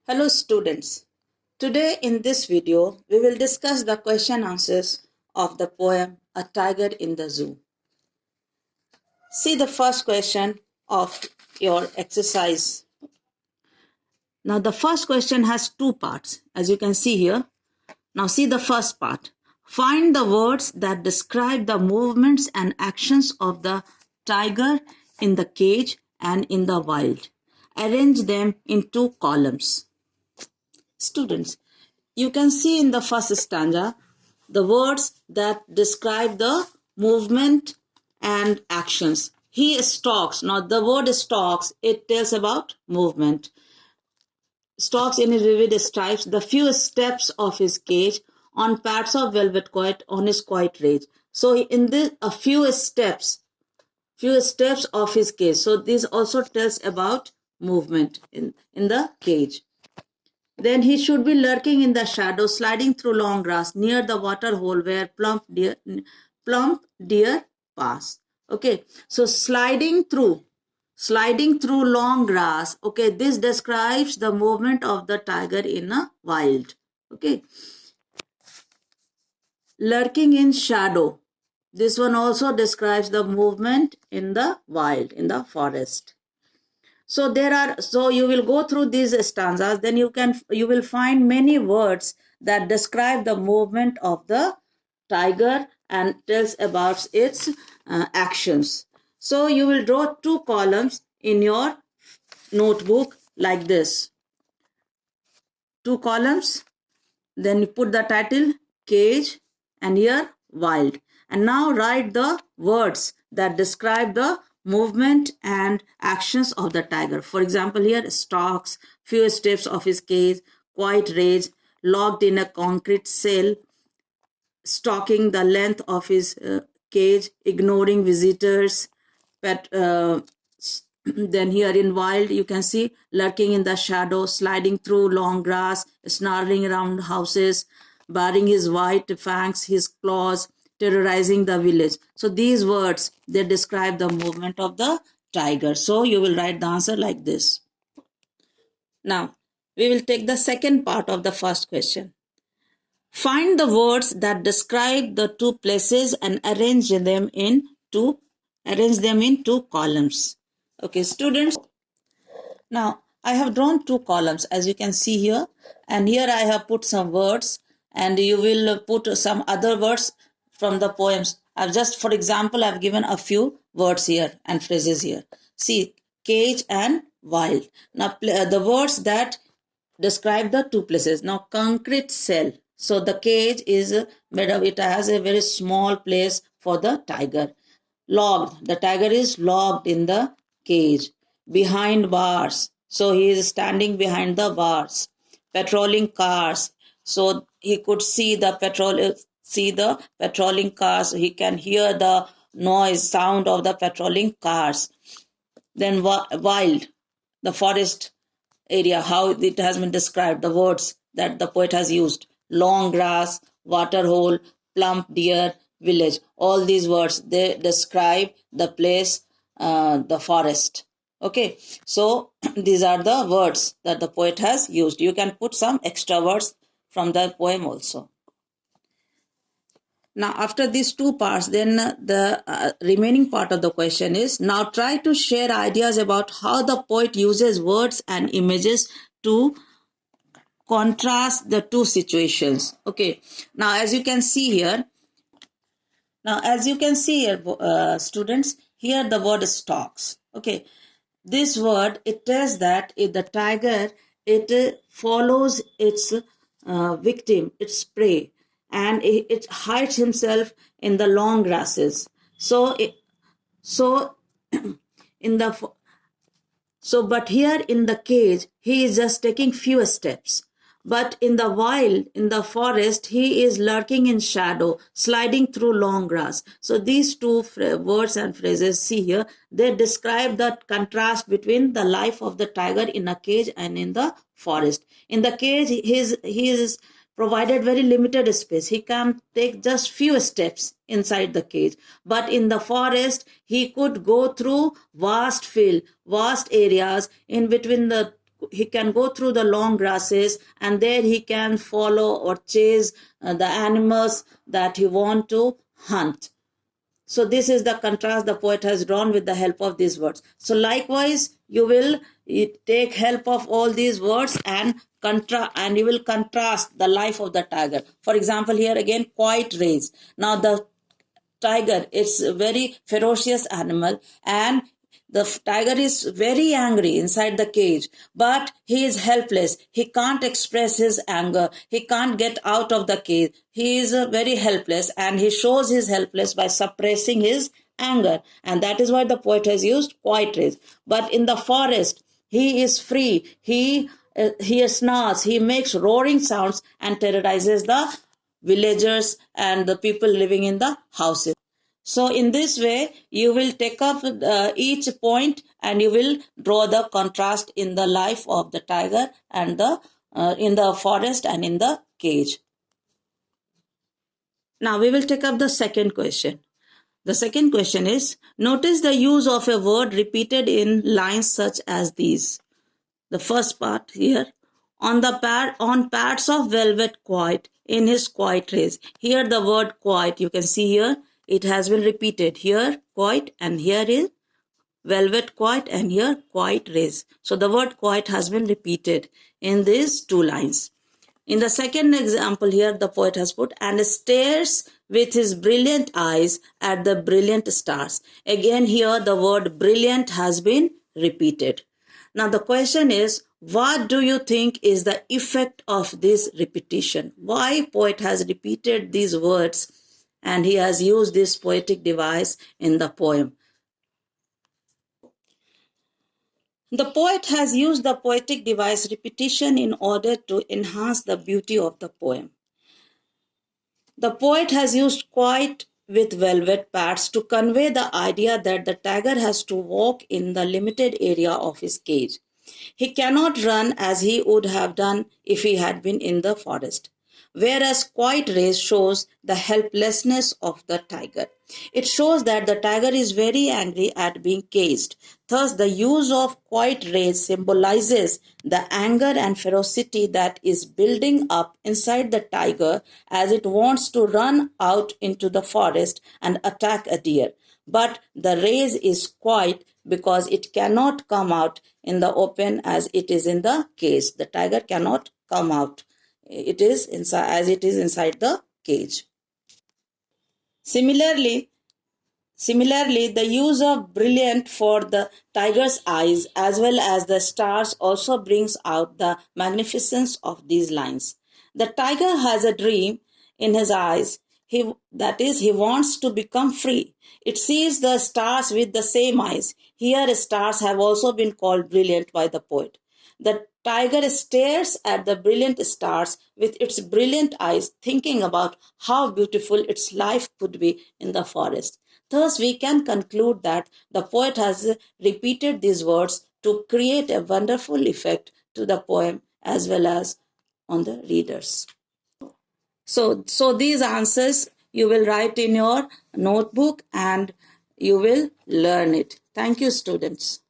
Hello students. Today in this video we will discuss the question answers of the poem A Tiger in the Zoo. See the first question of your exercise. Now the first question has two parts as you can see here. Now see the first part. Find the words that describe the movements and actions of the tiger in the cage and in the wild. Arrange them in two columns. Students, you can see in the first stanza the words that describe the movement and actions. He stalks. Now the word stalks, it tells about movement. Stalks in his vivid stripes, the few steps of his cage, on pads of velvet quiet, on his quiet rage. So in this, a few steps of his cage. So this also tells about movement in the cage. Then he should be lurking in the shadow, sliding through long grass near the water hole where plump deer pass. Okay, so sliding through long grass. Okay, this describes the movement of the tiger in a wild. Okay, lurking in shadow. This one also describes the movement in the wild, in the forest. So you will go through these stanzas, then you will find many words that describe the movement of the tiger and tells about its actions. So you will draw two columns in your notebook like this. Two columns, then you put the title cage and here wild. And now write the words that describe the movement and actions of the tiger. For example, here stalks, few steps of his cage, quiet rage, locked in a concrete cell, stalking the length of his cage, ignoring visitors. Then here in wild, you can see lurking in the shadow, sliding through long grass, snarling around houses, baring his white fangs, his claws, terrorizing the village. So these words, they describe the movement of the tiger. So you will write the answer like this. Now, we will take the second part of the first question. Find the words that describe the two places and arrange them in two columns. Okay, students. Now, I have drawn two columns as you can see here, and here I have put some words, and you will put some other words from the poems. For example, I've given a few words here and phrases here. See, cage and wild. Now, the words that describe the two places. Now, concrete cell. So the cage is made of, it has a very small place for the tiger. Locked. The tiger is locked in the cage. Behind bars. So he is standing behind the bars. Patrolling cars. So he could see the patrolling cars. He can hear the sound of the patrolling cars. Then wild, the forest area, how it has been described, the words that the poet has used. Long grass, water hole, plump deer, village. All these words, they describe the place, the forest. Okay, so these are the words that the poet has used. You can put some extra words from the poem also. Now, after these two parts, then the remaining part of the question is, now try to share ideas about how the poet uses words and images to contrast the two situations. Okay, now as you can see here, students, here the word stalks. Okay, this word, it tells that if the tiger, it follows its victim, its prey, and it hides himself in the long grasses. But here in the cage, he is just taking few steps. But in the wild, in the forest, he is lurking in shadow, sliding through long grass. So these two words and phrases, see here, they describe the contrast between the life of the tiger in a cage and in the forest. In the cage, he is provided very limited space. He can take just few steps inside the cage. But in the forest, he could go through vast field, vast areas in between the he can go through the long grasses, and there he can follow or chase the animals that he want to hunt. So this is the contrast the poet has drawn with the help of these words. So likewise, you will take help of all these words and you will contrast the life of the tiger. For example, here again, quiet raised. Now the tiger is a very ferocious animal, and the tiger is very angry inside the cage, but he is helpless. He can't express his anger. He can't get out of the cage. He is very helpless, and he shows his helplessness by suppressing his anger. And that is why the poet has used quiet raised. But in the forest, he is free. He snarls. He makes roaring sounds and terrorizes the villagers and the people living in the houses. So in this way, you will take up each point and you will draw the contrast in the life of the tiger and in the forest and in the cage. Now we will take up the second question. The second question is, notice the use of a word repeated in lines such as these. The first part here, on pads of velvet quiet, in his quiet race. Here the word quiet, you can see here, it has been repeated. Here quiet, and here is velvet quiet, and here quiet race. So the word quiet has been repeated in these two lines. In the second example here, the poet has put, and stares with his brilliant eyes at the brilliant stars. Again here the word brilliant has been repeated. Now the question is, what do you think is the effect of this repetition? Why poet has repeated these words and he has used this poetic device in the poem? The poet has used the poetic device repetition in order to enhance the beauty of the poem. The poet has used quiet with velvet pads to convey the idea that the tiger has to walk in the limited area of his cage. He cannot run as he would have done if he had been in the forest. Whereas quiet race shows the helplessness of the tiger. It shows that the tiger is very angry at being caged. Thus, the use of quiet race symbolizes the anger and ferocity that is building up inside the tiger as it wants to run out into the forest and attack a deer. But the race is quiet because it cannot come out in the open as it is in the cage. The tiger cannot come out. It is inside, as it is inside the cage. Similarly, the use of brilliant for the tiger's eyes as well as the stars also brings out the magnificence of these lines. The tiger has a dream in his eyes. He wants to become free. It sees the stars with the same eyes. Here, stars have also been called brilliant by the poet. The tiger stares at the brilliant stars with its brilliant eyes, thinking about how beautiful its life could be in the forest. Thus, we can conclude that the poet has repeated these words to create a wonderful effect to the poem as well as on the readers. So these answers you will write in your notebook and you will learn it. Thank you, students.